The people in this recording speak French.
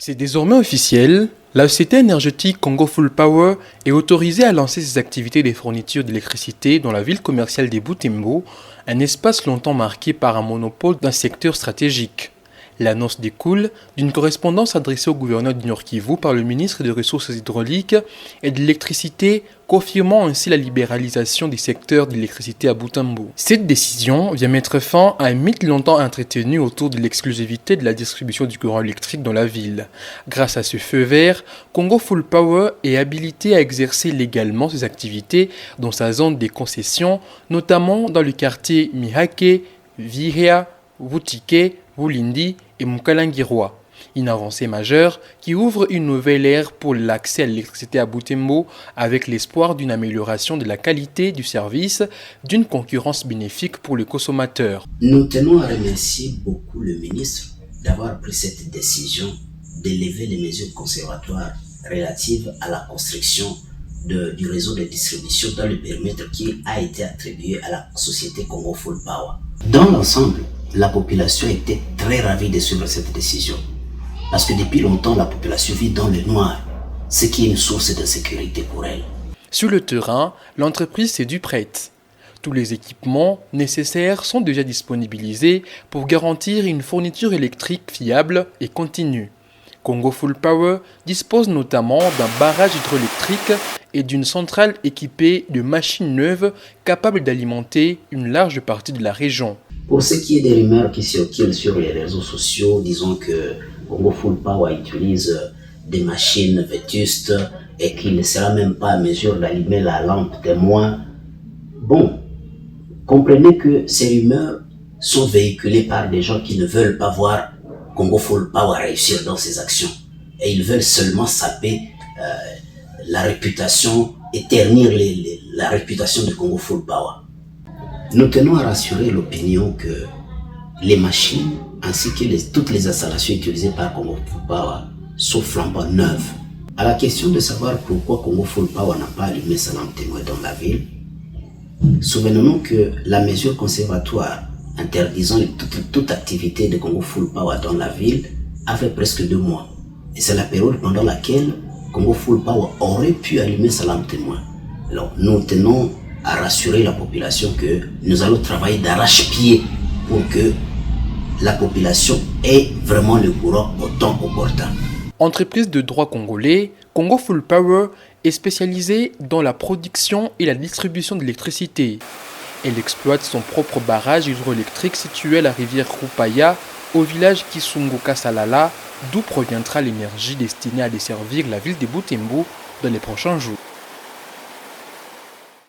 C'est désormais officiel, la société énergétique Congo Full Power est autorisée à lancer ses activités de fourniture d'électricité dans la ville commerciale des Butembo, un espace longtemps marqué par un monopole d'un secteur stratégique. L'annonce découle d'une correspondance adressée au gouverneur du Nord Kivu par le ministre des Ressources hydrauliques et de l'électricité, confirmant ainsi la libéralisation des secteurs de l'électricité à Butembo. Cette décision vient mettre fin à un mythe longtemps entretenu autour de l'exclusivité de la distribution du courant électrique dans la ville. Grâce à ce feu vert, Congo Full Power est habilité à exercer légalement ses activités dans sa zone des concessions, notamment dans le quartier Mihake, Viria, Wutike, Wulindi et Mukalangirwa. Une avancée majeure qui ouvre une nouvelle ère pour l'accès à l'électricité à Butembo avec l'espoir d'une amélioration de la qualité du service, d'une concurrence bénéfique pour le consommateur. Nous tenons à remercier beaucoup le ministre d'avoir pris cette décision d'élever les mesures conservatoires relatives à la construction du réseau de distribution dans le périmètre qui a été attribué à la société Congo Full Power. Dans l'ensemble, la population était très ravie de suivre cette décision. Parce que depuis longtemps, la population vit dans le noir, ce qui est une source d'insécurité pour elle. Sur le terrain, l'entreprise s'est due prête. Tous les équipements nécessaires sont déjà disponibilisés pour garantir une fourniture électrique fiable et continue. Congo Full Power dispose notamment d'un barrage hydroélectrique et d'une centrale équipée de machines neuves capables d'alimenter une large partie de la région. Pour ce qui est des rumeurs qui circulent sur les réseaux sociaux, disons que Congo Full Power utilise des machines vétustes et qu'il ne sera même pas à mesure d'allumer la lampe témoin. Bon, comprenez que ces rumeurs sont véhiculées par des gens qui ne veulent pas voir Congo Full Power réussir dans ses actions. Et ils veulent seulement saper la réputation et ternir la réputation de Congo Full Power. Nous tenons à rassurer l'opinion que les machines ainsi que toutes les installations utilisées par Congo Full Power sont flambant neuves. À la question de savoir pourquoi Congo Full Power n'a pas allumé sa lampe témoin dans la ville, souvenons-nous que la mesure conservatoire interdisant toute activité de Congo Full Power dans la ville a fait presque 2 mois. Et c'est la période pendant laquelle Congo Full Power aurait pu allumer sa lampe témoin. Alors nous tenons à rassurer la population que nous allons travailler d'arrache-pied pour que la population ait vraiment le courant au temps opportun. Entreprise de droit congolais, Congo Full Power est spécialisée dans la production et la distribution d'électricité. Elle exploite son propre barrage hydroélectrique situé à la rivière Rupaya, au village Kisungu-Kasalala, d'où proviendra l'énergie destinée à desservir la ville de Butembo dans les prochains jours.